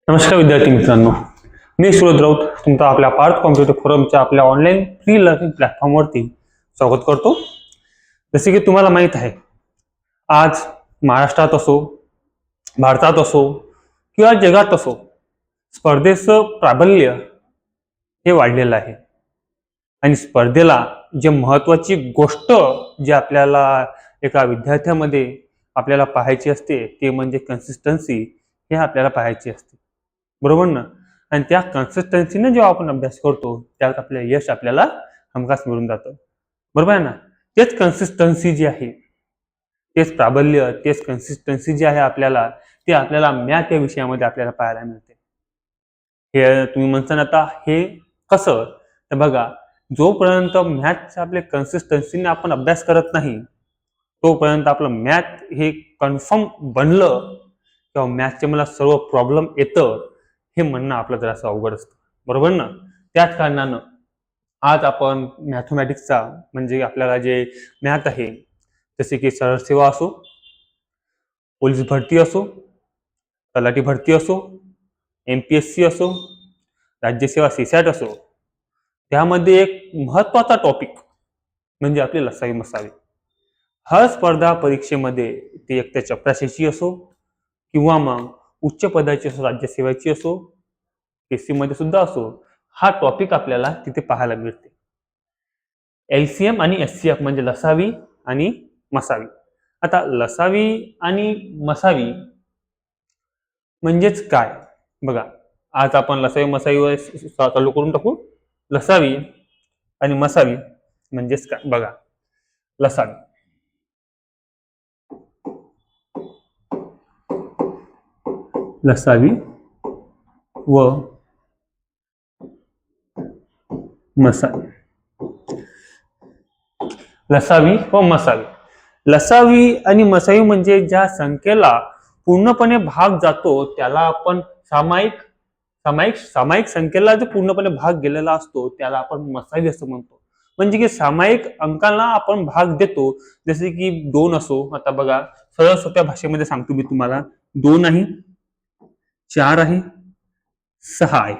नमस्कार विद्यार्थी मित्रांनो, मी सुरज राऊत तुमचा आपल्या पार्थ कॉम्प्युटर फोरमच्या आपल्या ऑनलाईन फ्री लर्निंग प्लॅटफॉर्मवरती स्वागत करतो. जसे की तुम्हाला माहित आहे, आज महाराष्ट्रात असो, भारतात असो किंवा जगात असो, स्पर्धेचं प्राबल्य हे वाढलेलं आहे. आणि स्पर्धेला जे महत्त्वाची गोष्ट जे आपल्याला एका विद्यार्थ्यामध्ये आपल्याला पाहायची असते ते म्हणजे कन्सिस्टन्सी हे आपल्याला पाहायची असते, बरोबर ना. आणि त्या कन्सिस्टन्सीने जेव्हा आपण अभ्यास करतो त्यात आपलं यश आपल्याला हमखास मिळून जातं, बरोबर आहे ना. तेच कन्सिस्टन्सी जी आहे, तेच प्राबल्य, तेच कन्सिस्टन्सी जी आहे आपल्याला, ते आपल्याला मॅथ या विषयामध्ये आपल्याला पाहायला मिळते. हे तुम्ही म्हणता आता हे कसं, तर बघा, जोपर्यंत मॅथ्स आपले कन्सिस्टन्सीने आपण अभ्यास करत नाही तोपर्यंत आपलं मॅथ हे कन्फर्म बनलं किंवा मॅथचे मला सर्व प्रॉब्लेम येतं हे म्हणणं आपलं जरासं अवघड असतं, बरोबर ना. त्याच कारणानं आज आपण मॅथमॅटिक्सचा म्हणजे आपल्याला जे मॅथ आहे, जसे की सरळ सेवा असो, पोलीस भरती असो, तलाठी भरती असो, MPSC असो, राज्यसेवा सीसॅट असो, त्यामध्ये एक महत्त्वाचा टॉपिक म्हणजे आपली लसावी मसावी. हर स्पर्धा परीक्षेमध्ये ती एक त्या चपराशीची असो किंवा मग उच्च पदाची असो, राज्यसेवेची असो, PSC मध्ये सुद्धा असो, हा टॉपिक आपल्याला तिथे पाहायला मिळते. LCM आणि SCF म्हणजे लसावी आणि मसावी. आता लसावी आणि मसावी म्हणजेच काय, बघा, आज आपण लसावी मसावीवर चालू करून टाकू. लसावी आणि मसावी म्हणजेच काय बघा. लसावी लसावी व मसावी. लसावी व मसावी. लसावी आणि मसावी म्हणजे ज्या संख्येला पूर्णपणे भाग जातो त्याला आपण सामायिक सामायिक सामायिक संख्येला जो पूर्णपणे भाग गेलेला असतो त्याला आपण मसावी असं म्हणतो. म्हणजे की सामायिक अंकांना आपण भाग देतो, जसे की 2 असो. आता बघा, सरळ सोप्या भाषेमध्ये सांगतो मी तुम्हाला. 2 आहे, 4 आहे, 6 आहे.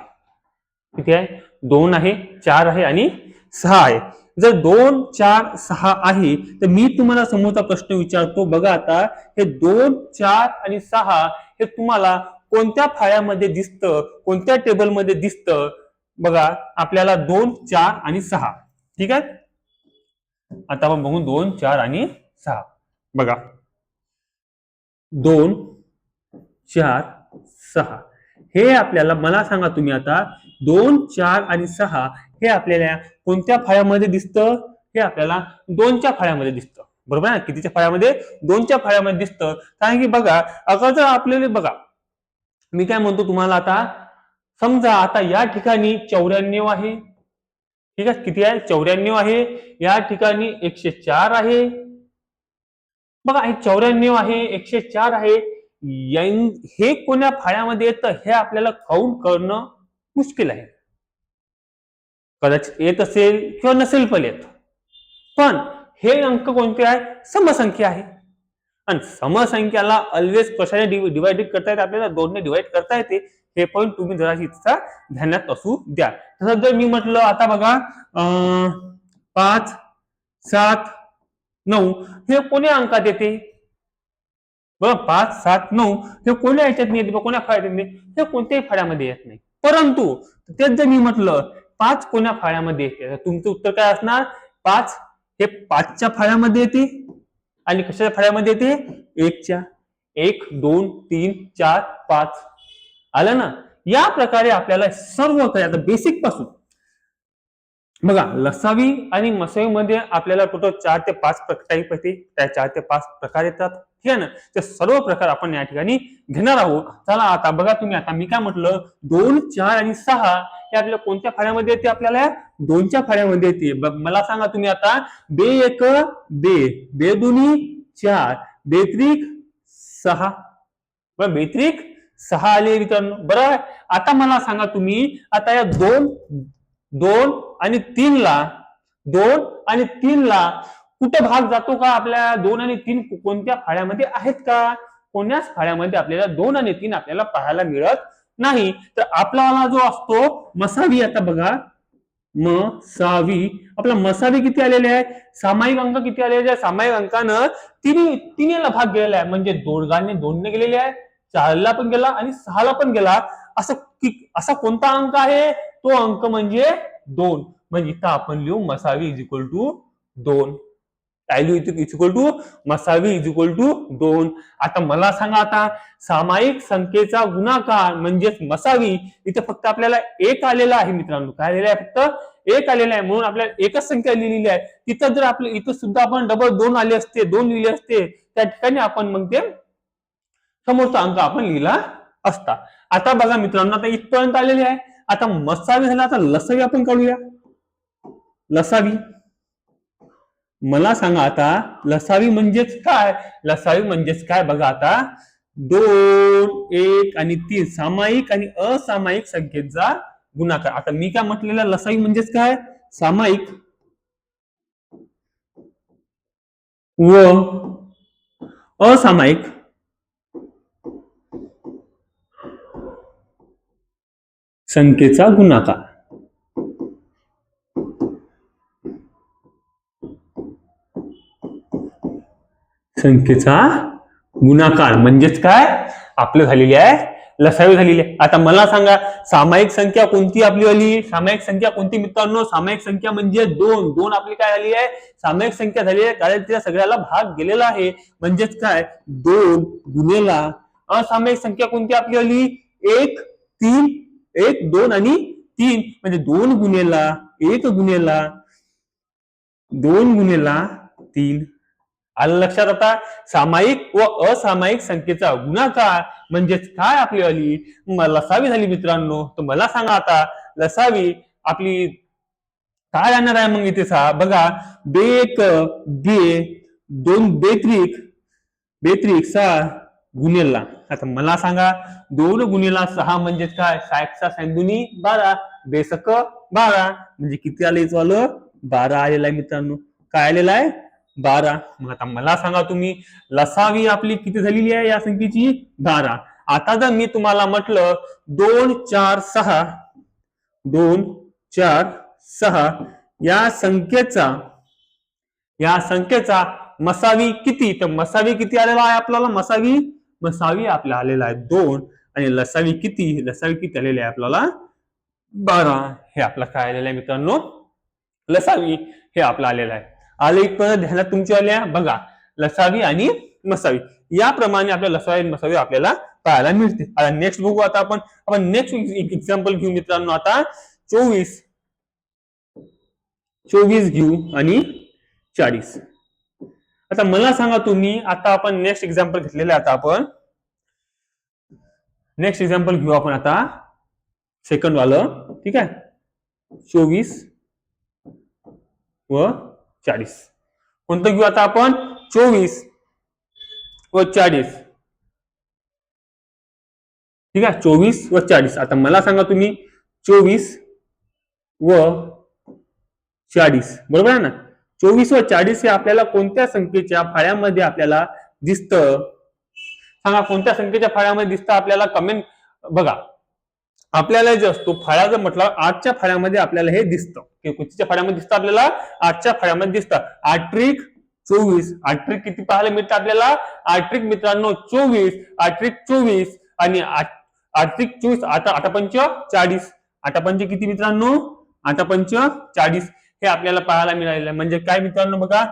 किती आहे? 2 आहे, 4 आहे आणि 6 आहे. जर 2, 4, 6 आहे तर मी तुम्हाला समोरचा प्रश्न विचारतो. बघा आता, हे 2, 4 आणि 6 हे तुम्हाला कोणत्या फाळ्यामध्ये दिसतं, कोणत्या टेबलमध्ये दिसतं? बघा, आपल्याला 2, 4 आणि 6. ठीक आहे. आता आपण बघू 2, 4 आणि 6. बघा, 2, 4, 6 हे आपल्याला, मला सांगा तुम्ही आता, 2, 4 आणि 6 हे आपल्याला कोणत्या फाळ्यामध्ये दिसतं? हे आपल्याला 2च्या फाळ्यामध्ये दिसतं, बरोबर आहे. कितीच्या फाळ्यामध्ये? 2च्या फाळ्यामध्ये दिसतं. कारण की बघा, अगं जर आपल्याला, बघा, मी काय म्हणतो तुम्हाला, आता समजा आता या ठिकाणी 94 आहे. ठीक आहे, किती आहे? 94 आहे. या ठिकाणी 104 आहे. बघा, हे 94 आहे, 104 आहे. हे कोण्या फाळ्यामध्ये येतं हे आपल्याला काउंट करणं मुश्किल आहे. कदाचित येत असेल किंवा नसेल पण येत, पण हे अंक कोणते आहे? समसंख्या आहे. आणि समसंख्याला ऑलवेज कशाने डिवाइडेड करता येते? आपल्याला 2 ने डिवाइड करता येते. हे पण तुम्ही जराशी ध्यानात असू द्या. तसं जर मी म्हटलं, आता बघा, 5, 7, 9 हे कोण्या अंकात येते? बघा, 5, 7, 9 हे कोण्या ह्याच्यात येते? कोण्या फाळ्यात येते? हे कोणत्याही फाळ्यामध्ये येत नाही. परंतु तेच जर मी म्हटलं 5 कोण्या फाळ्यामध्ये येते, तर तुमचं उत्तर काय असणार? 5 हे 5च्या फाळ्यामध्ये येते. आणि कशाच्या फाळ्यामध्ये येते? 1च्या. 1, 2, 3, 4, 5. आलं ना. या प्रकारे आपल्याला सर्व काही, आता बेसिक पासून बघा, लसावी आणि मसावीमध्ये आपल्याला टोटल 4 ते 5 टाईप येते. त्या 4 ते 5 प्रकार येतात. ठीक आहे ना. ते सर्व प्रकार आपण या ठिकाणी घेणार आहोत. चला आता बघा तुम्ही, आता मी काय म्हटलं, 2, 4 आणि 6 हे आपल्या कोणत्या फाळ्यामध्ये येते? आपल्याला 2च्या फाळ्यामध्ये येते. मला सांगा तुम्ही आता, बे 1 बे, बे 2 4, बेत्रिक 6. बरं, बेत्रिक 6 आले मित्रांनो. बरं, आता मला सांगा तुम्ही, आता या 2 आणि 3 ला, 2 आणि 3 ला कुठे भाग जातो का? आपल्या 2 आणि 3 कोणत्या फाळ्यामध्ये आहेत का? कोण्याच फाळ्यामध्ये आपल्याला 2 आणि 3 आपल्याला पाहायला मिळत नाही. तर आपला जो असतो मसावी, आता बघा मसावी, आपला मसावी किती आलेले आहे, सामायिक अंक किती आलेले आहे, सामायिक अंकानं तिन्हीला भाग गेलेला आहे, म्हणजे दोनने गेलेले आहे, 4ला पण गेला आणि 6ला पण गेला. असा कोणता अंक आहे, तो अंक म्हणजे 2. म्हणजे इथं आपण लिहू मसावी is equal to 2. Value is equal to मसावी इज इक्वल टू 2. आता मला सांगा, आता सामायिक संख्येचा गुणाकार म्हणजेच मसावी, इथे फक्त आपल्याला 1 आलेला आहे मित्रांनो. काय आलेला आहे, फक्त 1 आलेला आहे, म्हणून आपल्याला एकच संख्या लिहिलेली आहे. तिथं जर आपल्या इथं सुद्धा आपण डबल 2 आले असते, 2 लिहिले असते, त्या ठिकाणी आपण मग ते समोरचा अंक आपण लिहिला असता. आता बघा मित्रांनो, आता इथपर्यंत आलेले आहे. आता मसावी झाला, आता लसावी आपण काढूया. लसावी मला सांगा, आता लसावी म्हणजेच काय, लसावी म्हणजेच काय बघा. आता 2, 1 आणि 3 सामायिक आणि असामायिक संख्येचा गुणाकार. आता मी काय म्हटलेलं, लसावी म्हणजेच काय, सामायिक व असामायिक संख्येचा गुणाकार. संख्येचा गुणाकार म्हणजेच काय, आपलं झालेली आहे लसावी झालेली आहे. आता मला सांगा, सामायिक संख्या कोणती आपली आली, सामायिक संख्या कोणती मित्रांनो, सामायिक संख्या म्हणजे 2 आपली काय झाली आहे, सामायिक संख्या झाली आहे, कारण तिला सगळ्याला भाग गेलेला आहे. म्हणजेच काय, 2 गुणेला असामायिक संख्या कोणती आपली आली, 1, 3, 1, 2 आणि 3, म्हणजे 2 गुणेला 1 गुणेला 2 गुणेला 3. आलं लक्षात. आता सामायिक व असामायिक संख्येचा गुणाकार म्हणजेच काय आपली आली, लसावी झाली मित्रांनो. तर मला सांगा, आता लसावी आपली काय राहणार आहे मग इथे बघा, बेक बे 2 बेत्रिक 6 गुणेला. आता मला सांगा, 2 गुणेला 6 म्हणजेच काय, 6 6 12, बेसक 12, म्हणजे किती आलं इथं आलं, 12 आलेला आहे मित्रांनो. काय आलेला आहे, 12. मग आता मला सांगा तुम्ही, लसावी आपली किती झालेली आहे या संख्येची, 12. आता जर मी तुम्हाला म्हटलं 2 4 6 2 4 6 या संख्येचा मसावी किती, तर मसावी किती आलेला आहे आपल्याला, मसावी आपल्याला आलेला आहे 2. आणि लसावी किती आलेली आहे आपल्याला, 12. हे आपलं काय आलेलं आहे मित्रांनो, लसावी हे आपलं आलेलं आहे. आले इथपर्यंत ध्यानात तुमच्या आल्या बघा, लसावी आणि मसावी याप्रमाणे आपल्या लसावी आणि मसावी आपल्याला पाहायला मिळते. आता नेक्स्ट बघू. आता आपण नेक्स्ट एक्झाम्पल घेऊ मित्रांनो. आता 24 घेऊ आणि 40. आता मला सांगा तुम्ही, आता आपण नेक्स्ट एक्झाम्पल घेतलेलं आहे. आता आपण नेक्स्ट एक्झाम्पल घेऊ आपण आता सेकंड वालं, ठीक आहे. 24 व 40 कोणतं घेऊ आता आपण, 24 व 40, ठीक आहे. 24 व 40. आता मला सांगा तुम्ही, 24 व 40 बरोबर आहे ना. 24 व 40 हे आपल्याला कोणत्या संख्येच्या फाळ्यामध्ये आपल्याला दिसतं, सांगा कोणत्या संख्येच्या फाळ्यामध्ये दिसतं आपल्याला, कमेंट बघा. आपल्याला जे असतो फाळा जर म्हटलं, 8च्या फाळ्यामध्ये आपल्याला हे दिसतं. कितीच्या फाळ्यामध्ये दिसतं आपल्याला, 8च्या फाळ्यामध्ये दिसतं. 8 त्रिक 24, 8 त्रिक किती पाहायला मिळतं आपल्याला, 8 त्रिक मित्रांनो 24, 8 त्रिक 24 आणि 8 त्रिक 24, आता 8 पंच 40, 8 पंच किती मित्रांनो, 8 पंच 40 हे आपल्याला पाहायला मिळालेलं आहे. म्हणजे काय मित्रांनो बघा,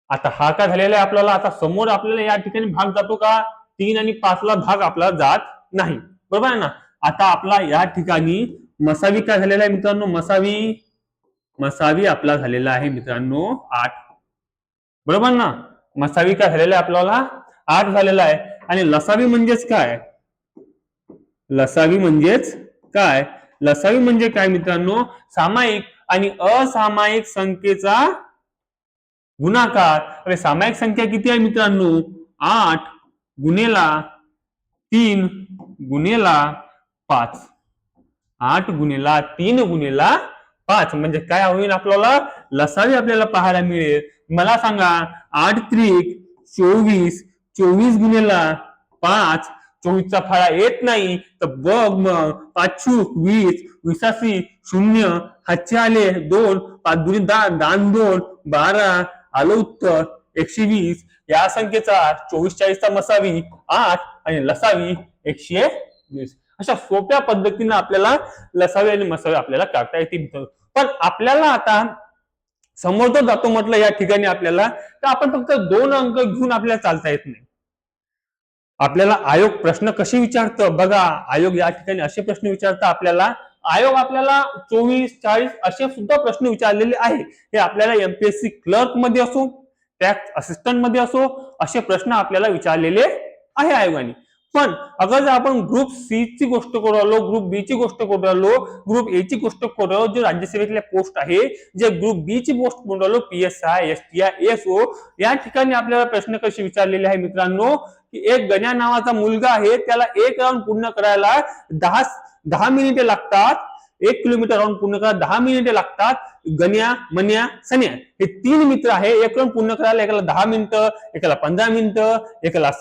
आता हा काय झालेला आहे आपल्याला, आता समोर आपल्याला या ठिकाणी भाग जातो का, 3 आणि 5 ला भाग आपला जात नाही, बरोबर आहे ना. आता आपला या ठिकाणी मसावी काय झालेला आहे मित्रांनो, मसावी आपला झालेला आहे मित्रांनो 8, बरोबर ना. मसावी काय झालेला आहे आपल्याला, 8 झालेला आहे. आणि लसावी म्हणजेच काय, लसावी म्हणजे काय मित्रांनो, सामायिक आणि असामायिक संख्येचा गुणाकार. अरे सामायिक संख्या किती आहे मित्रांनो, 8 गुणेला 3 गुणेला 5, 8 गुणेला 3 गुणेला 5, म्हणजे काय होईल आपल्याला, लसावी आपल्याला पाहायला मिळेल. मला सांगा, 8 त्रिक 24, 24 गुणेला 5, 24चा फळा येत नाही तर बघ मग 5 20, 20 शून्य, हातचे आले 2, 5 दुनी 10, 10 2, 12, आलं उत्तर 120. या संख्येचा 24 40चा मसावी 8 आणि लसावी 120. अशा सोप्या पद्धतीने आपल्याला लसावी आणि मसावी आपल्याला काढता येते. पण आपल्याला आता समोर जातो म्हटलं या ठिकाणी आपल्याला, तर आपण फक्त 2 अंक घेऊन आपल्याला चालता येत नाही. आपल्याला आयोग प्रश्न कसे विचारतं बघा. आयोग या ठिकाणी असे प्रश्न विचारतं आपल्याला. आयोग आपल्याला 24 40 असे सुद्धा प्रश्न विचारलेले आहे. हे आपल्याला एमपीएससी क्लर्क मध्ये असो, टॅक्स असिस्टंट मध्ये असो, असे प्रश्न आपल्याला विचारलेले आहे आयोगाने. पण अगर जर आपण ग्रुप सी ची गोष्ट करू राहिलो, ग्रुप बी ची गोष्ट करू राहिलो, ग्रुप ए ची गोष्ट करू राहिलो, जे राज्यसेवेतल्या पोस्ट आहे, जे ग्रुप बी ची पोस्ट करू राहिलो, पीएसआय, एसटीआय, एसओ, या ठिकाणी आपल्याला प्रश्न कसे विचारलेले आहे मित्रांनो, की एक गण्या नावाचा मुलगा आहे, त्याला एक राऊंड पूर्ण करायला 10 मिनिटे लागतात. 1 किलोमीटर राऊंड पूर्ण करायला 10 मिनिटे लागतात. गण्या, मन्या, सन्या हे 3 मित्र आहे. एक राऊंड पूर्ण करायला एकाला 10 मिनिटं, एकाला 15 मिनिटं, एकाला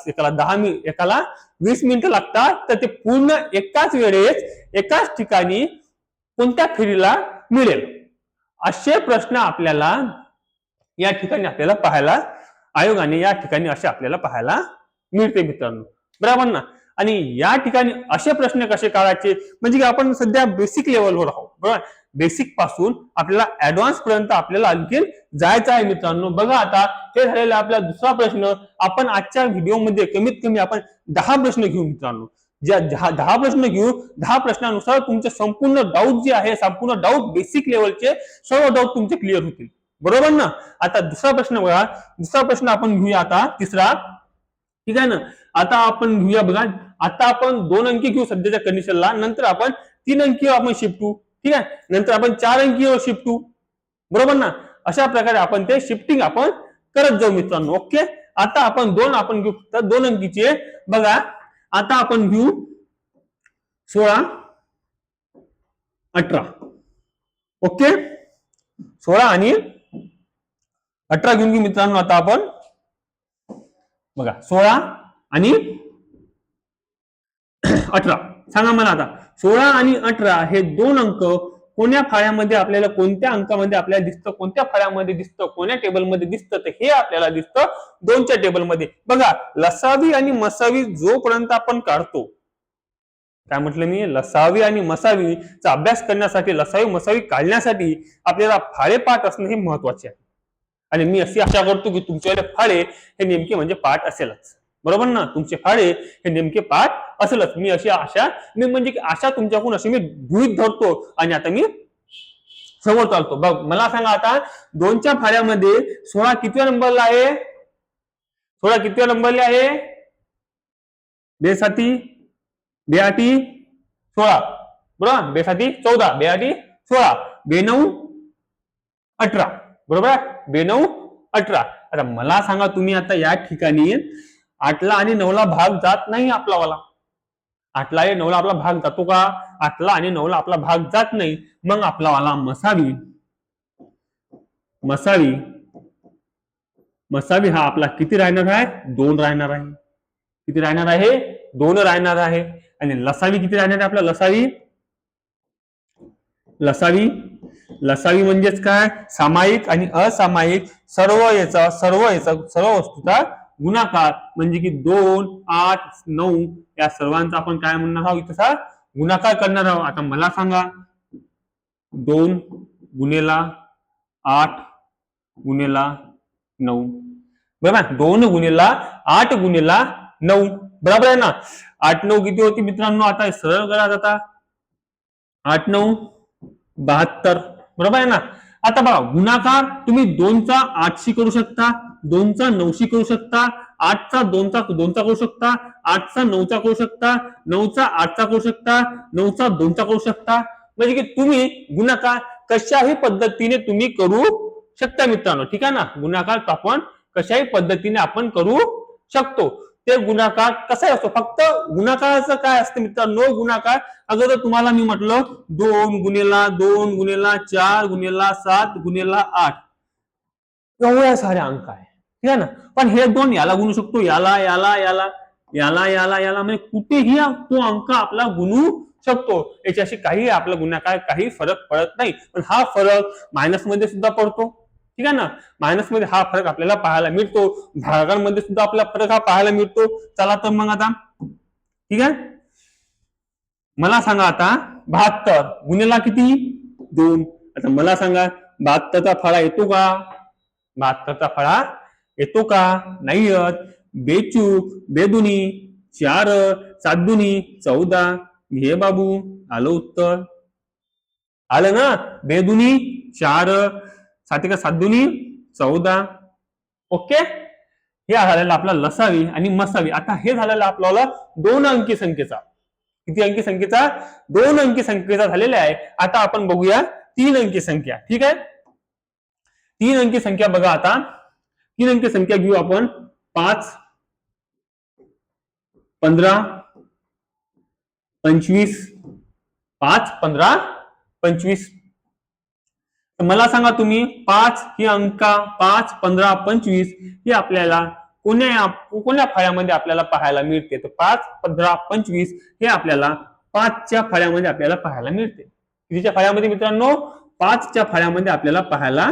एकाला 20 मिनिटं लागतात. तर ते पूर्ण एकाच वेळेस एकाच ठिकाणी कोणत्या फेरीला मिळेल, असे प्रश्न आपल्याला या ठिकाणी आपल्याला पाहायला, आयोगाने या ठिकाणी असे आपल्याला पाहायला मिळते मित्रांनो. बरोबर ना. आणि या ठिकाणी असे प्रश्न कसे काढायचे, म्हणजे आपण सध्या बेसिक लेवलवर आहोत. बरोबर. बेसिक पासून आपल्याला ऍडव्हान्स पर्यंत आपल्याला आणखी जायचं आहे मित्रांनो. बघा आता हे झालेला आपला दुसरा प्रश्न. आपण आजच्या व्हिडिओमध्ये कमीत कमी आपण 10 प्रश्न घेऊ मित्रांनो. ज्या 10 प्रश्न घेऊ, 10 प्रश्नानुसार तुमचे संपूर्ण डाऊट जे आहे, संपूर्ण डाऊट बेसिक लेवलचे सर्व डाऊट तुमचे क्लिअर होतील. बरोबर ना. आता दुसरा प्रश्न बघा. दुसरा प्रश्न आपण घेऊया आता, तिसरा. ठीक आहे ना. आता आपण घेऊया बघा. आता आपण 2 अंकी घेऊ सध्याच्या कंडिशनला, नंतर आपण 3 अंकी आपण शिफ्ट होऊ. ठीक आहे. नंतर आपण 4 अंकीवर शिफ्ट होऊ. बरोबर ना. अशा प्रकारे आपण ते शिफ्टिंग आपण करत जाऊ मित्रांनो. ओके. आता आपण 2 आपण घेऊ, तर 2 अंकीचे बघा. आता आपण घेऊ 16 18. ओके. 16 आणि 18 घेऊन घेऊ मित्रांनो. आता आपण बघा 16 आणि 18 सांगा मला आता. 16 आणि 18 हे 2 अंक कोण्या फाळ्यामध्ये आपल्याला, कोणत्या अंकामध्ये आपल्याला दिसतं, कोणत्या फाळ्यामध्ये दिसतं, कोण्या टेबलमध्ये दिसतं, तर हे आपल्याला दिसतं 2च्या टेबलमध्ये. बघा लसावी आणि मसावी जोपर्यंत आपण काढतो, काय म्हटलं मी, लसावी आणि मसावीचा अभ्यास करण्यासाठी, लसावी मसावी काढण्यासाठी आपल्याला फाळे पाठ असणं हे महत्वाचे आहे. आणि मी अशी आशा करतो की तुमच्याकडे फाळे हे नेमके म्हणजे पाठ असेलच. बरोबर ना. तुमचे फाळे हे नेमके पाठ असेलच. मी अशी आशा, मी म्हणजे आशा तुमच्याकडून अशी मी गृहीत धरतो आणि आता मी समोर चालतो. बघ मला सांगा आता 2च्या फाळ्यामध्ये 16 कितव्या नंबरला आहे, 16 कितव्या नंबरला आहे, 2 साती 2 आठी 16. बरोबर. 2 साती 14, 2 आठी 16, 2 9 18. बरोबर. 2 9 18. आता मला सांगा तुम्ही आता या ठिकाणी 8ला आणि 9ला भाग जात नाही आपला वाला. 8ला आणि 9ला आपला भाग जातो का? 8ला आणि 9ला आपला भाग जात नाही. मग आपला वाला मसावी, मसावी मसावी हा आपला किती राहणार आहे, 2 राहणार आहे. किती राहणार आहे, 2 राहणार आहे. आणि लसावी किती राहणार आहे आपला, लसावी, लसावी लसावी म्हणजेच काय, सामायिक आणि असामायिक सर्व वस्तूचा गुणाकार, म्हणजे की 2 8 9 या सर्वांचा आपण काय म्हणणार आहोत, इथं गुणाकार करणार आहोत. आता मला सांगा 2 गुणेला 8 गुणेला 9. बरोबर. 2 गुणेला 8 गुणेला 9. बरोबर आहे ना. 8 9 किती होती मित्रांनो, आता सरळ करा. आता 8 9 72. बरोबर आहे ना. आता बघा गुणाकार तुम्ही 2चा 8शी करू शकता, 2चा 9शी करू शकता, 8चा 2चा करू शकता, 8चा 9चा करू शकता, 9चा 8चा करू शकता, 9चा 2चा करू शकता. म्हणजे की तुम्ही गुणाकार कशाही पद्धतीने तुम्ही करू शकता मित्रांनो. ठीक आहे ना. गुणाकार आपण कशाही पद्धतीने आपण करू शकतो. ते गुणाकार कसा असतो, फक्त गुणाकाराचं काय असतं मित्रांनो, गुणाकार अगोदर तुम्हाला मी म्हटलं 2 गुणेला 2 गुणेला 4 गुणेला 7 गुणेला 8 एवढ्या सारे अंक आहे. ठीक आहे ना. पण हे 2 याला गुणू शकतो, याला याला याला. याला याला याला म्हणजे कुठेही तो अंक आपला गुणू शकतो, याच्याशी काही आपला गुणाकार काही फरक पडत नाही. पण हा फरक मायनस मध्ये सुद्धा पडतो, ठीक आहे ना. मायनस मध्ये हा फरक आपल्याला पाहायला मिळतो, भागांमध्ये सुद्धा आपला फरक हा पाहायला मिळतो. चला तर मग आता ठीक आहे, मला सांगा आता 72 गुणिला किती 2. आता मला सांगा 72चा फळा येतो का? 72चा फळा येतो का? नाही येत. बेचूक बेदुनी 4 7 दुनी 14. घे बाबू, आलं उत्तर. आलं ना, बेदुनी 4 7 7 दुनी 14. ओके, हे झालेलं आपला लसावी आणि मसावी. आता हे झालेलं आपल्याला 2 अंकी संख्येचा, किती अंकी संख्येचा? 2 अंकी संख्येचा झालेला आहे. आता आपण बघूया 3 अंकी संख्या. ठीक आहे, 3 अंकी संख्या बघा. आता 3 अंकी संख्या घेऊ आपण. 5 15 25. 5 15 25. मला सांगा तुम्ही 5 ही अंका 5 15 25 ही आपल्याला कोण्या फळ्यामध्ये आपल्याला पाहायला मिळते? तर 5 15 25 हे आपल्याला 5च्या फळ्यामध्ये आपल्याला पाहायला मिळते. कितीच्या फळ्यामध्ये मित्रांनो? 5च्या फळ्यामध्ये आपल्याला पाहायला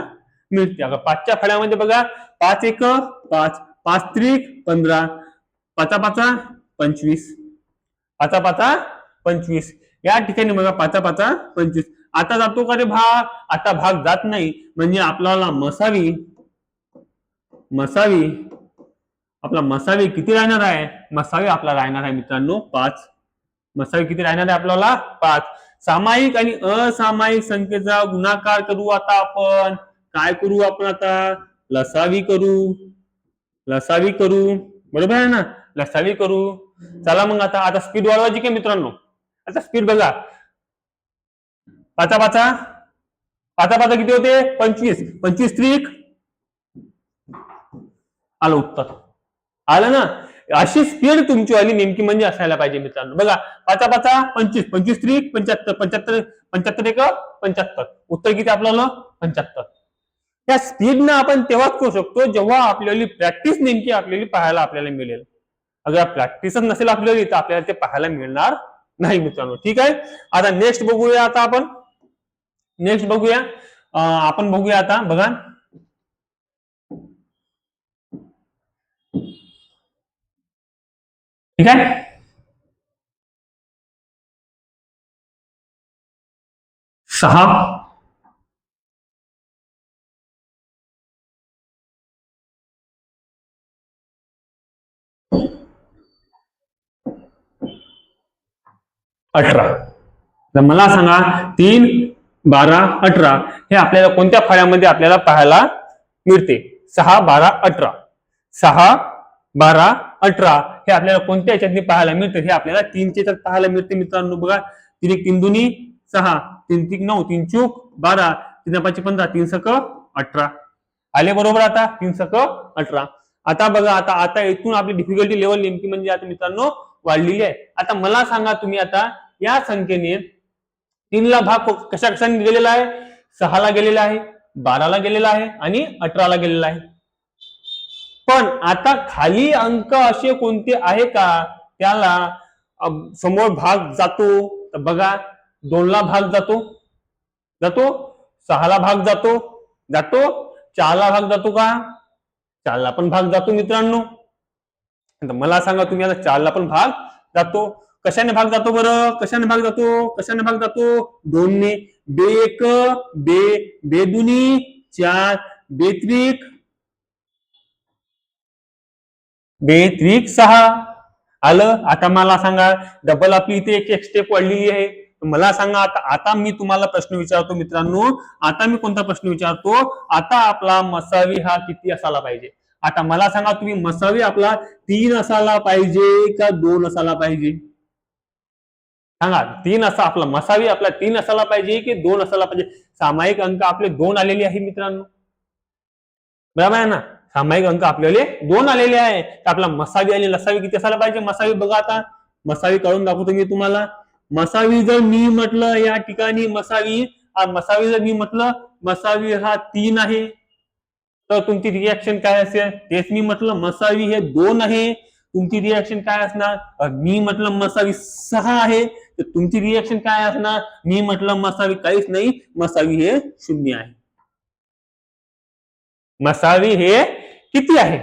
मिळते. अगं 5च्या फळ्यामध्ये बघा, 5 1 5, 5 3 15, 5 5 25, 5 5 25. या ठिकाणी बघा 5 5 25. आता जातो का रे भाग? आता भाग जात नाही, म्हणजे आपल्याला मसावी आपला मसावी किती राहणार आहे? मसावी आपला राहणार आहे मित्रांनो 5. मसावी किती राहणार आहे आपल्याला? 5. सामायिक आणि असामायिक संख्येचा गुणाकार करू. आता आपण काय करू? आपण आता लसावी करू. बरोबर आहे ना, लसावी करू. चला मग आता स्पीड वाढवायची का मित्रांनो? आता स्पीड बघा. 5 5 किती होते? 25. 25 त्रिक, आलं उत्तर. आलं ना. अशी स्पीड तुमची वाली नेमकी म्हणजे असायला पाहिजे मित्रांनो. बघा 5 5 25, 25 त्रिक 75, 75 75 1 75. उत्तर किती आपल्याला? 75. त्या स्पीडनं आपण तेव्हाच करू शकतो जेव्हा आपल्याला प्रॅक्टिस नेमकी आपल्याला पाहायला आपल्याला मिळेल. अगर प्रॅक्टिसच नसेल आपल्याला तर आपल्याला ते पाहायला मिळणार नाही मित्रांनो. ठीक आहे, आता नेक्स्ट बघूया. आता आपण नेक्स्ट बघूया. आपण बघूया आता बघा. ठीक आहे, 6 18. तर मला सांगा 3 12 18 हे आपल्याला कोणत्या फळ्यामध्ये आपल्याला पाहायला मिळते? 6 12 18. 6 12 18 हे आपल्याला कोणत्या याच्यात पाहायला मिळते? हे आपल्याला 3च्या याच्यात पाहायला मिळते मित्रांनो. बघा 3 1 3 2 6, 3 3 9, 3 चूक 12, 3 5 15, 3 सक 18. आले बरोबर? आता 3 सक 18. आता बघा, आता इथून आपली डिफिकल्टी लेवल नेमकी म्हणजे आता मित्रांनो वाढलेली आहे. आता मला सांगा तुम्ही, आता या संख्येने 3 ला भाग कशा कशाने गेलेला आहे? 6 ला गेलेला आहे, 12 ला गेलेला आहे आणि 18 ला गेलेला आहे. पण आता खाली अंक असे कोणते आहे का त्याला समोर भाग जातो? तर बघा 2 ला भाग जातो, 6 ला भाग जातो, 4 ला भाग जातो का? 4 ला पण भाग जातो मित्रांनो. मला सांगा तुम्ही, आता 4 ला पण भाग जातो. कशाने भाग जातो बरं? कशाने भाग जातो? 2 ने. बे 1 बे दुनी 4, बेत्रिक 6. आलं. आता मला सांगा, डबल आपली इथे एक स्टेप वाढलेली आहे. मला सांगा, आता मी तुम्हाला प्रश्न विचारतो मित्रांनो. आता मी कोणता प्रश्न विचारतो? आता आपला मसावी हा किती असायला पाहिजे? आता मला सांगा तुम्ही, मसावी आपला 3 असायला पाहिजे का 2 असायला पाहिजे? सांगा. 3 असा आपला मसावी आपला 3 असायला पाहिजे की 2 असायला पाहिजे? सामायिक अंक आपले 2 आलेले आहे मित्रांनो, बरोबर आहे ना. सामायिक अंक आपल्याला 2 आलेले आहे. तर आपला मसावी आणि लसावी किती असायला पाहिजे? मसावी बघा, आता मसावी काढून दाखवतो मी तुम्हाला. मसावी जर मी म्हटलं या ठिकाणी मसावी जर मी म्हटलं मसावी हा 3 आहे, तर तुमची रिएक्शन काय असेल? तेच मी म्हटलं मसावी हे 2 आहे. तुमची रिएक्शन काय असणार? मी म्हटलं मसावी 6 आहे, तर तुमची रिएक्शन काय असणार? मी म्हटलं मसावी काहीच नाही, मसावी हे 0 आहे. मसावी हे किती आहे?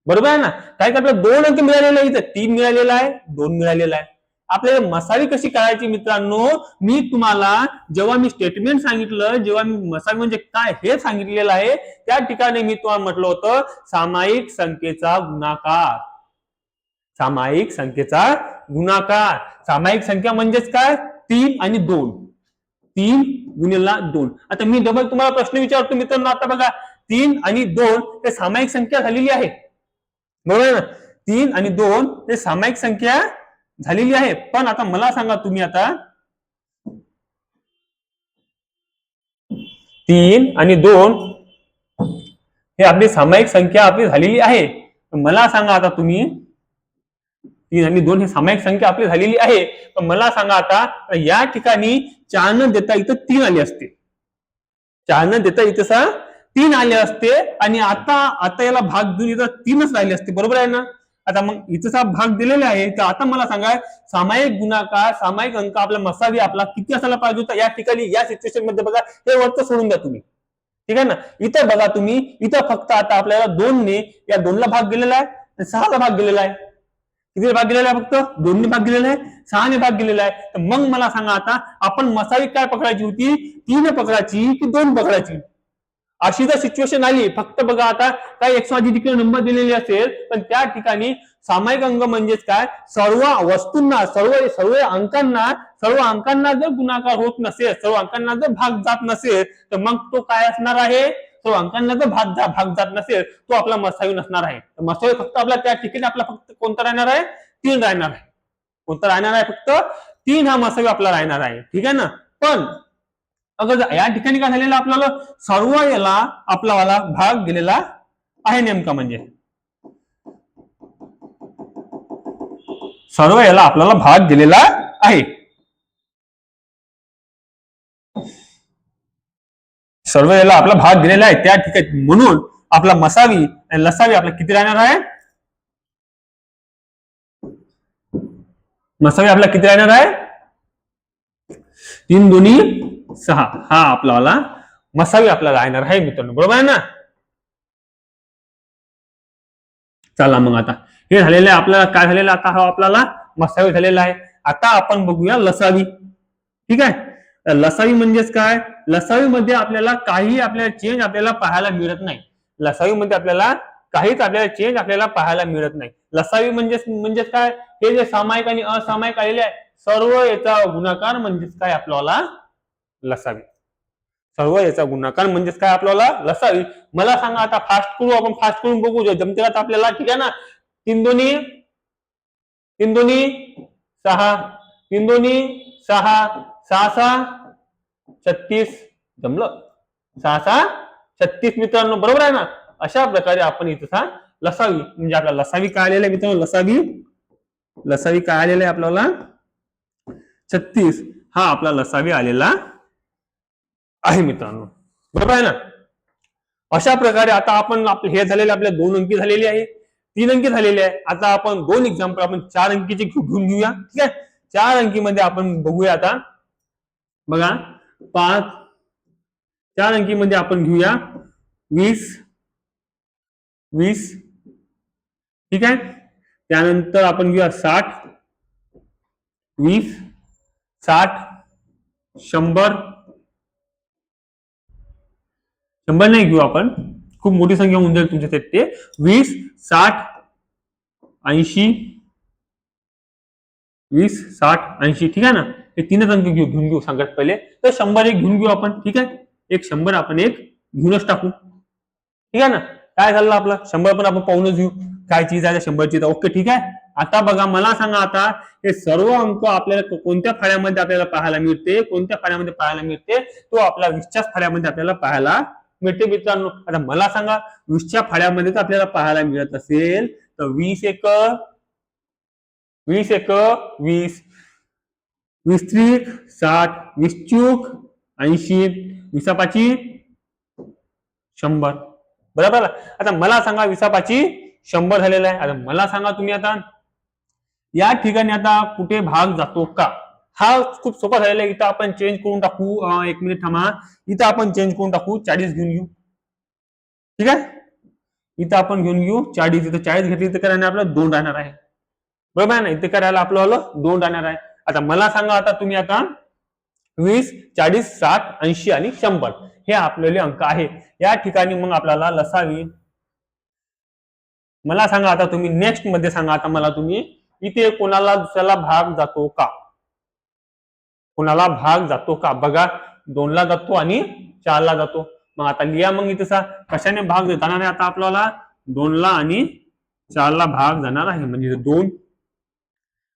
बरोबर आहे ना? काय आपल्याला 2 अंक मिळालेला आहे, इथं 3 मिळालेला आहे, 2 मिळालेला आहे. आपल्याला मसावी कशी काढायची मित्रांनो? मी तुम्हाला जेव्हा मी स्टेटमेंट सांगितलं, जेव्हा मी मसावी म्हणजे काय हे सांगितलेलं आहे, त्या ठिकाणी मी तुम्हाला म्हटलं होतं सामायिक संख्येचा गुणाकार. सामायिक संख्येचा गुणाकार. सामायिक संख्या म्हणजेच काय? 3 आणि 2. 3 गुणिला 2. आता मी डबल तुम्हाला प्रश्न विचारतो मित्रांनो. आता बघा, 3 आणि 2 हे सामायिक संख्या झालेली आहे, बरोबर ना? 3 आणि 2 हे सामायिक संख्या झालेली आहे. पण आता मला सांगा तुम्ही, आता 3 आणि 2 हे आपली सामायिक संख्या आपली झालेली आहे. मला सांगा आता तुम्ही, 3 आणि 2 ही सामायिक संख्या आपली झालेली आहे, पण मला सांगा आता या ठिकाणी 4 न देता इथं 3 आले असते. 4 न देता इथं 3 आले असते आणि आता याला भाग देऊन इथं 3च राहिले असते, बरोबर आहे ना? आता मग इथं भाग दिलेला आहे, तर आता मला सांगा सामायिक गुणाकार, सामायिक अंक आपला मसावी आपला किती असायला पाहिजे होता या ठिकाणी? या सिच्युएशन मध्ये बघा, हे वरचं सोडून द्या तुम्ही, ठीक आहे ना? इथं बघा तुम्ही, इथं फक्त आता आपल्याला 2 ने या 2 ला भाग गेलेला आहे आणि 6 ला भाग गेलेला आहे. किती भाग गेलेला आहे? फक्त 2 ने भाग गेलेला आहे, 6 ने भाग गेलेला आहे. तर मग मला सांगा आता आपण मसावी काय पकडायची होती? 3 पकडायची की 2 पकडायची? अशी जर सिच्युएशन आली, फक्त बघा आता काय XYZ तिकडे नंबर दिलेले असेल, पण त्या ठिकाणी सामायिक अंक म्हणजेच काय? सर्व वस्तूंना, सर्व अंकांना जर गुणाकार होत नसेल, सर्व अंकांना जर भाग जात नसेल, तर मग तो काय असणार आहे? सर्व अंकांना जर भाग जात नसेल, तो आपला मसावी नसणार आहे. मसावी फक्त आपला त्या ठिकाणी आपला फक्त कोणता राहणार आहे? 3 राहणार आहे. कोणता राहणार आहे? फक्त 3 हा मसावी आपला राहणार आहे, ठीक आहे ना? पण अगर या ठिकाणी काय झालेलं आपल्याला सर्व याला आपला भाग गेलेला आहे, नेमका म्हणजे सर्व याला आपल्याला भाग गेलेला आहे. सर्व याला आपला भाग दिलेला आहे त्या ठिकाणी, म्हणून आपला मसावी आणि लसावी आपला किती राहणार आहे? मसावी आपला किती राहणार आहे? 3 दोन्ही 6 हा आपला मसावी आपला राहणार आहे मित्रांनो, बरोबर आहे ना? चला मग आता हे झालेलं आहे आपल्याला, काय झालेलं आता हा आपल्याला मसावी झालेला आहे. आता आपण बघूया लसावी, ठीक आहे? लसावी म्हणजेच काय? लसावी मध्ये आपल्याला काही आपल्याला चेंज आपल्याला पाहायला मिळत नाही. लसावी मध्ये आपल्याला काहीच आपल्याला चेंज आपल्याला पाहायला मिळत नाही. लसावी म्हणजेच काय? हे जे सामायिक आणि असामायिक आलेले आहे, सर्व याचा गुणाकार म्हणजेच काय? आपल्याला लसावी. सर्व याचा गुणाकार म्हणजेच काय? आपल्याला लसावी. मला सांगा आता, फास्ट करू आपण, फास्ट करून बघू जमते का आपल्याला, ठीक आहे ना? 3 दोन्ही 6, 3 दोन्ही 6, 6 6 36, जमलं? 6 6 36 मित्रांनो, बरोबर आहे ना? अशा प्रकारे आपण इथं लसावी म्हणजे आपला लसावी काय आलेला आहे मित्रांनो? लसावी काय आलेला आहे आपल्याला? 36 हा आपला लसावी आलेला आहे मित्रांनो, बरोबर आहे ना? अशा प्रकारे आता आपण हे झालेले आपल्या 2 अंकी झालेली आहे, 3 अंकी झालेले आहे. आता आपण 2 एक्झाम्पल आपण 4 अंकीचे घेऊन घेऊया, ठीक आहे? 4 अंकीमध्ये आपण बघूया आता, बघा 4 अंकीमध्ये आपण घेऊया 20, ठीक आहे? त्यानंतर आपण घेऊया 60, 20, 60, 100 नाही घेऊ आपण, खूप मोठी संख्या होऊन जाईल तुमच्यासाठी. ते 20, 60, 80, 20, 60, 80, ठीक आहे ना? हे 3च अंक घेऊन घेऊ सगळ्यात पहिले. तर 100 एक घेऊन घेऊ आपण, ठीक आहे? एक 100 आपण एक घेऊनच टाकू, ठीक आहे ना? काय झालं आपलं 100 पण आपण पाहूनच घेऊ काय चीज आहे 100ची, ओके, ठीक आहे? आता बघा, मला सांगा आता हे सर्व अंक आपल्याला कोणत्या फाळ्यामध्ये आपल्याला पाहायला मिळते? कोणत्या फाळ्यामध्ये पाहायला मिळते? तो आपला 20च्या फाळ्यामध्ये आपल्याला पाहायला मिळते मित्रांनो. आता मला सांगा 20च्या फाळ्यामध्ये आपल्याला पाहायला मिळत असेल तर 20 एक 20, 20 त्रिक 60, 20 चूक 80, 20 पाची 100, बरोबर? आता मला सांगा 20 पाची 100 झालेला आहे. आता मला सांगा तुम्ही आता या ठिकाणी आता कुठे भाग जातो का? हा खूप सोपा झालेला आहे. इथं आपण चेंज करून टाकू. एक मिनिट थांबा. इथं आपण चेंज करून टाकू, 40 घेऊन घेऊ. ठीक आहे, इथं आपण घेऊन घेऊ 40. इथं 40 घेतली तर करायला आपलं 2 राहणार आहे. बरोबर आहे ना? इथे करायला आपलं 2 राहणार आहे. आता मला सांगा आता तुम्ही आता 20, 40, 60, 80 आणि 100 हे आपलेले अंक आहे. या ठिकाणी मग आपल्याला लसावी. मला सांगा आता तुम्ही नेक्स्ट मध्ये सांगा आता मला तुम्ही इथे कोणाला दुसऱ्याला भाग जातो का? कोणाला भाग जातो का? बघा 2 ला जातो आणि 4 ला जातो. मग आता लिहा मग इथे कशाने भाग जाणार आहे आता आपल्याला 2 ला आणि 4 ला भाग जाणार आहे. म्हणजे 2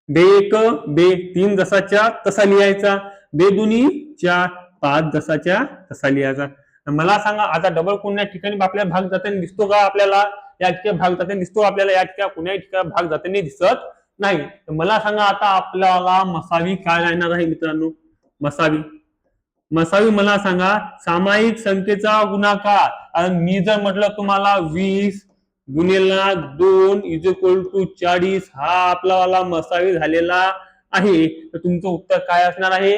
बे 1 बे 3 जसाच्या तसा लिहायचा, बे 2 4 5 जसाच्या तसा लिहायचा. मला सांगा आता डबल कोणत्या ठिकाणी आपल्याला भाग जाताना दिसतो का? आपल्याला या ठिकाणी भाग जाताना दिसतो, आपल्याला या ठिकाणी कोणत्याही ठिकाणी भाग जाताना दिसत नाही. तर मला सांगा आता आपल्याला मसावी काय राहणार आहे मित्रांनो? मसावी मला सांगा सामायिक संख्येचा गुणाकार. मी जर म्हटलं तुम्हाला 20 गुणिला 2 इज इक्वल टू 40 हा आपला मसावी झालेला आहे. तर तुमचं उत्तर काय असणार आहे?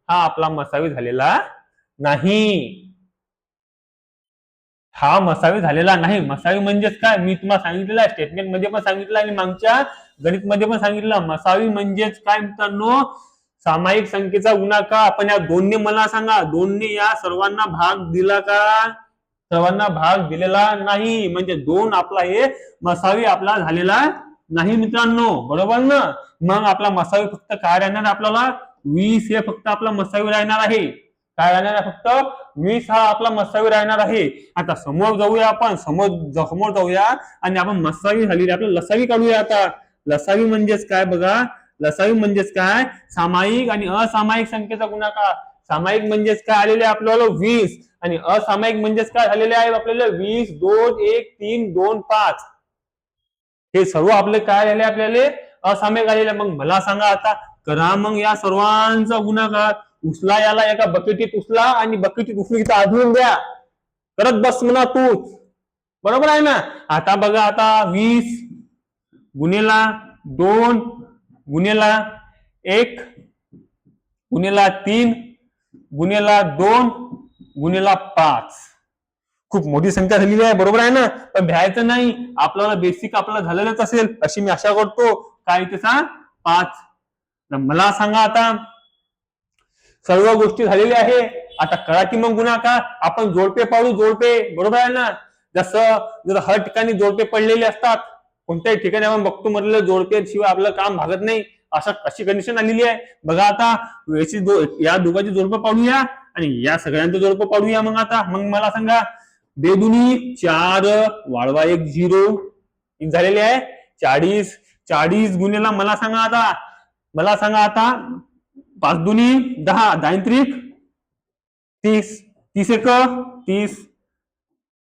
हा आपला मसावी झालेला नाही. हा मसावी झालेला नाही. मसावी म्हणजेच काय मी तुम्हाला सांगितलेलं आहे, स्टेटमेंट मध्ये पण सांगितलं आणि मागच्या गणित मध्ये पण सांगितलं. मसावी म्हणजेच काय मित्रांनो? सामायिक संख्येचा गुणाकार. आपण या 2 ने मला सांगा 2 ने या सर्वांना भाग दिला का? सर्वांना भाग दिलेला नाही. म्हणजे 2 आपला हे मसावी आपला झालेला नाही मित्रांनो. बरोबर ना? मग आपला मसावी फक्त काय राहणार आपल्याला? 20 हे फक्त आपला मसावी राहणार आहे. काय राहणार आहे? फक्त 20 हा आपला मसावी राहणार आहे. आता समोर जाऊया आपण, समोर जाऊया आणि आपण मसावी झालेली आपल्याला लसावी काढूया. आता लसावी म्हणजेच काय बघा? लसावी म्हणजेच काय? सामायिक आणि असामायिक संख्येचा गुणाकार. सामायिक म्हणजेच काय आलेले आपल्याला 20 आणि असामायिक म्हणजेच काय झालेले आहे आपल्याला 20 2 1 3 2 5 हे सर्व आपले काय झाले? आपल्याला असामायिक आलेले. मग मला सांगा आता करा मग या सर्वांचा गुणाकार. उचला याला एका बकेटीत उचला आणि बकेटीत उचलून इथं आढळून द्या. करत बस म्हणा तूच. बरोबर आहे ना? आता बघा आता 20 गुणिला 2 गुणिला 1 गुणिला 3 गुणिला 2 गुणिला 5 खूप मोठी संख्या झालेली आहे. बरोबर आहे ना? पण भ्यायचं नाही, आपल्याला बेसिक आपल्याला झालेलंच असेल अशी मी आशा करतो. काय त्याचा 5. मला सांगा आता सर्व गोष्टी झालेल्या आहे. आता करा की मग गुणाकार. आपण जोडपे पाडू, जोडपे. बरोबर आहे ना? जर हर ठिकाणी जोडपे पडलेले असतात, कोणत्याही ठिकाणी आपण बघतो म्हटलं जोडपे शिवाय आपलं काम भागत नाही, अशी कंडिशन आलेली आहे. बघा आता या दोघांची जोडपं पाडूया आणि या सगळ्यांचं जोडपं पाडूया. मग आता मग मला सांगा 2 दुनी 4 वाढवा 1 0 झालेले आहे 40. 40 गुणिला मला सांगा आता 5 दुनी 10 10 त्रिक 30 30 एक 30.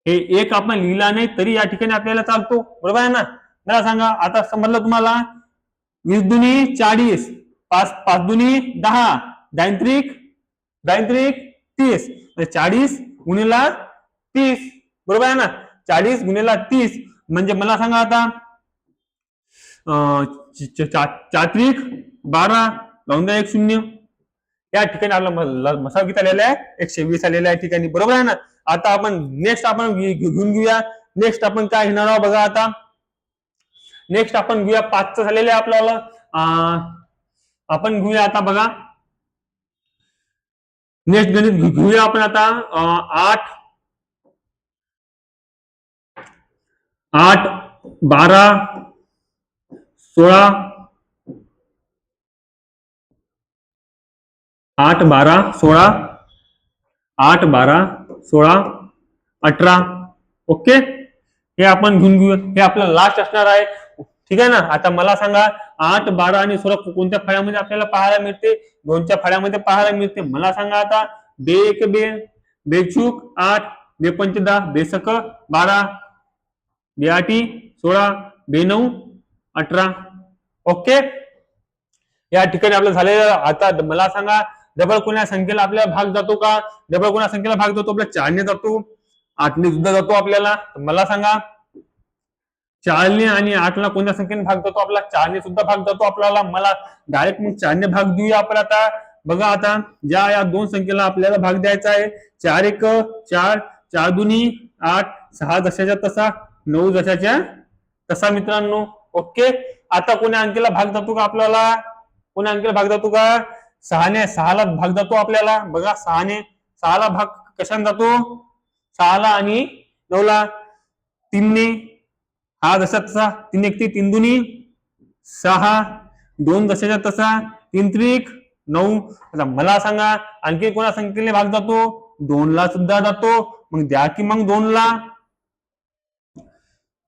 हे एक आपण लिहिला नाही तरी या ठिकाणी आपल्याला चालतो. बरोबर आहे ना? मला सांगा आता समजलं तुम्हाला? 20 दुनी 40 5 दुनी 10 10 त्रिक 30. 40 गुणिला 30. बरोबर आहे ना? 40 गुणिला 30 म्हणजे मला सांगा आता 4 त्रिक 12 लावून द्या 1 0. या ठिकाणी आपला मसाव किती आलेला आहे? 120 आलेला आहे ठिकाणी. बरोबर आहे ना? आता आपण नेक्स्ट आपण घेऊन घेऊया. नेक्स्ट आपण काय घेणार आहोत बघा. आता नेक्स्ट आपण घेऊया 5चं झालेलं आहे आपल्याला. आपण घेऊया आता बघा नेक्स्ट गणित घेऊया आपण आता 8 12 16 8 12 16 8 12 16 18. ओके, हे आपण घेऊन घेऊया. हे आपलं लास्ट असणार आहे. ठीक आहे ना? आता मला सांगा 8 12 आणि 16 कोणत्या फळ्यामध्ये आपल्याला पाहायला मिळते? 2च्या फळ्यामध्ये पाहायला मिळते. मला सांगा आता बे 1 बे बेचूक 8 बे 5 10 बे सक 12 बे 8 16 बे 9 18. ओके, या ठिकाणी आपलं झालेलं. आता मला सांगा डबल कोणत्या संख्येला आपल्याला भाग जातो का? डबल कोणत्या संख्येला भाग जातो? आपल्या 4 ने जातो, 8 ने सुद्धा जातो आपल्याला. मला सांगा 4ने आणि 8ला कोणत्या संख्येने भाग जातो आपला? 4ने सुद्धा भाग जातो आपल्याला. मला डायरेक्ट मग 4ने भाग देऊया आपण आता. बघा आता ज्या या दोन संख्येला आपल्याला भाग द्यायचा आहे, 4 1 4, 4 2 8, 6 जशाच्या तसा, 9 जशाच्या तसा मित्रांनो. ओके. आता कोण्या अंकीला भाग जातो का आपल्याला? कोण्या अंकीला भाग जातो का? 6ने 6ला भाग जातो आपल्याला. बघा 6ने 6ला भाग कशाने जातो? 6ला आणि 9ला. 3ने हा जसा तसा, 3 1 3 2 6, 2 जशाच्या तसा, 3 3 9. आता मला सांगा आणखी कोणा संख्येने भाग जातो? 2ला सुद्धा जातो. मग द्या की मग 2ला.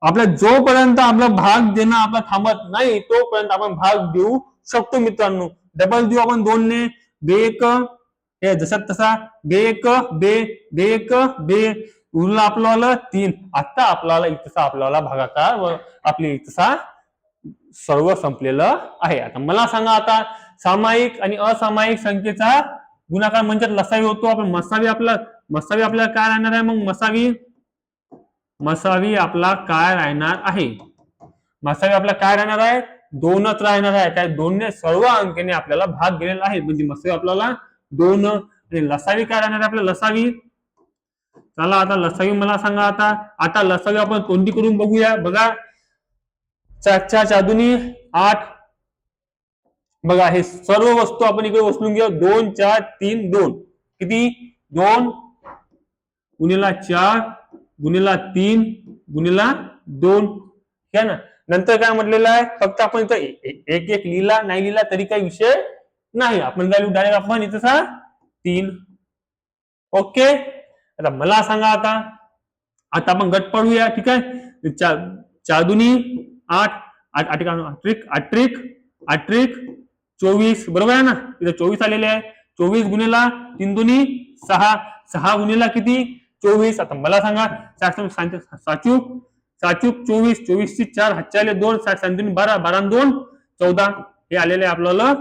आपल्या जोपर्यंत आपला भाग देणं आपला थांबत नाही तोपर्यंत आपण भाग देऊ शकतो मित्रांनो. डबल देऊ आपण 2ने. बे 1 हे जसा तसा, बे 1 बे, बे 1 बे, उरला आपल्याला 3. आता आपल्याला इतसा आपल्याला भागाकार व आपली इतसा सर्व संपलेलं आहे. आता मला सांगा आता सामायिक आणि असामायिक संख्येचा गुणाकार म्हणजे लसावी होतो. आपण मसावी आपल्याला काय राहणार आहे? मग मसावी आपला काय राहणार आहे? मसावी आपला काय राहणार आहे? 2च राहणार आहे. काय 2ने सर्व अंकेने आपल्याला भाग गेलेला आहे, म्हणजे मसावी आपल्याला 2. आणि लसावी काय राहणार आहे? आपल्या लसावी. चला आता लसावी मला सांगा आता लसावी आपण कोणती करून बघूया. बघा 4 4 4 2 8. बघा हे सर्व वस्तू आपण इकडे उचलून घेऊ. 2 4 3 2. किती? 2 गुणिला 4 गुणिला 3 गुणिला 2. है ना. नंतर काय म्हटलेलं आहे? फक्त आपण इथं एक एक लिहिला नाही लिहिला तरी काही विषय नाही. आपण काय लिहू डायरेक्ट आपण इथं 3. ओके. आता मला सांगा आता आपण गट पडूया. ठीक आहे. 4 2 8 8 8 24. बरोबर आहे ना. इथं 24 आलेले आहे. 24 गुणिला 3 2 6, 6 गुणिला किती? 24. आता मला सांगा 7 24, 24 4 हातचे 2, 7 3 12, 12 2 14 हे आलेले आपल्याला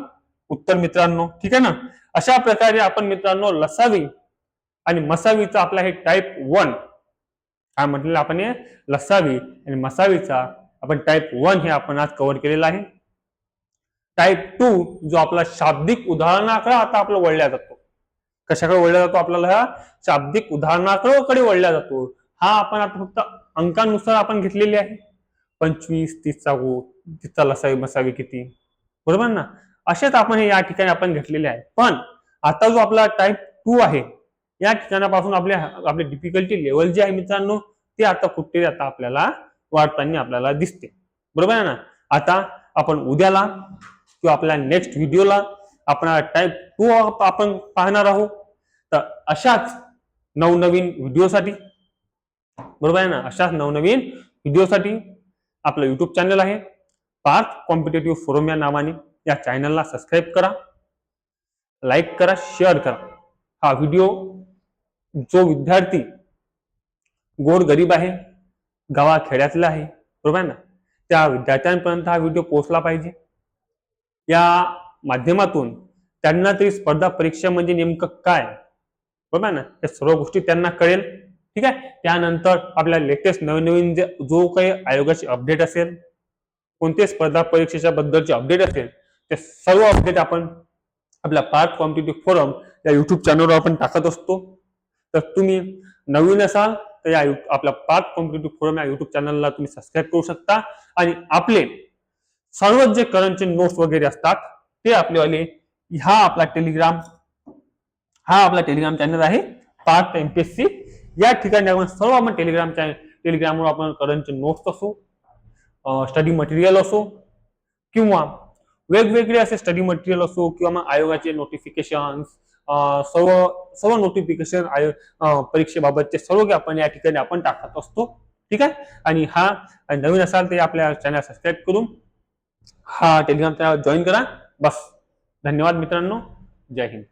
उत्तर मित्रांनो. ठीक आहे ना. अशा प्रकारे आपण मित्रांनो लसावी आणि मसावीचा आपला हे टाईप 1 काय म्हटलेलं आपण हे लसावी आणि मसावीचा आपण टाईप 1 हे आपण आज कव्हर केलेला आहे. टाईप 2 जो आपला शाब्दिक उदाहरणाकडे आता आपला वळल्या जातो. कशाकडे वळल्या जातो? आपल्याला ह्या शाब्दिक उदाहरणाकडे वळल्या जातो. हा आपण आता फक्त अंकानुसार आपण घेतलेले आहे. 25 30चा गुण, 30चा लसावी मसावी किती, बरोबर ना. असेच आपण या ठिकाणी आपण घेतलेले आहे. पण आता जो आपला टाईप 2 आहे या ठिकाणापासून आपले डिफिकल्टी लेवल जे आहे मित्रांनो ते आता कुठे आता आपल्याला वाढताना आपल्याला दिसते. बरोबर आहे ना. आता आपण उद्याला किंवा आपल्या नेक्स्ट व्हिडिओला आपण टाईप 2 आपण पाहणार आहोत. तर अशाच नवनवीन व्हिडिओसाठी, बरोबर आहे ना, अशाच नवनवीन व्हिडिओसाठी आपलं युट्यूब चॅनल आहे पार्थ कॉम्पिटेटिव्ह फोरम या नावाने. या चॅनलला सबस्क्राईब करा, लाईक करा, शेअर करा. हा व्हिडिओ जो विद्यार्थी गोर गरीब आहे, गावाखेड्यातला आहे, बरोबर आहे ना, त्या विद्यार्थ्यांपर्यंत हा व्हिडिओ पोहोचला पाहिजे. या माध्यमातून त्यांना तरी स्पर्धा परीक्षा म्हणजे नेमकं काय, बरोबर आहे ना, या सर्व गोष्टी त्यांना कळेल. ठीक आहे. त्यानंतर आपल्या लेटेस्ट नवीन जो काही आयोगाची अपडेट असेल, कोणते स्पर्धा परीक्षेच्या बद्दलचे अपडेट असेल, ते सर्व अपडेट आपण आपल्या पार्थ कॉम्पिटेटिव्ह फोरम या युट्यूब चॅनलवर आपण टाकत असतो. तर तुम्ही नवीन असाल तर या आपल्या पार्थ कॉम्पिटेटिव्ह फोरम या युट्यूब चॅनलला तुम्ही सबस्क्राईब करू शकता. आणि आपले सर्व जे करंटचे नोट्स वगैरे असतात ते आपलेवाले हा आपला टेलिग्राम चॅनल आहे पार्थ एमपीएससी. या ठिकाणी आपण सर्व आपण टेलिग्रामवर आपण करंटचे नोट्स असो, स्टडी मटेरियल असो किंवा वेगवेगळे असे स्टडी मटेरियल असो किंवा मग आयोगाचे नोटिफिकेशन, सर्व नोटिफिकेशन परीक्षेबाबतचे सर्व आपण या ठिकाणी आपण टाकत असतो. ठीक आहे. आणि हा नवीन असाल तर आपल्या चॅनल सबस्क्राईब करून हा टेलिग्राम चॅनल जॉईन करा. बस. धन्यवाद मित्रांनो. जय हिंद.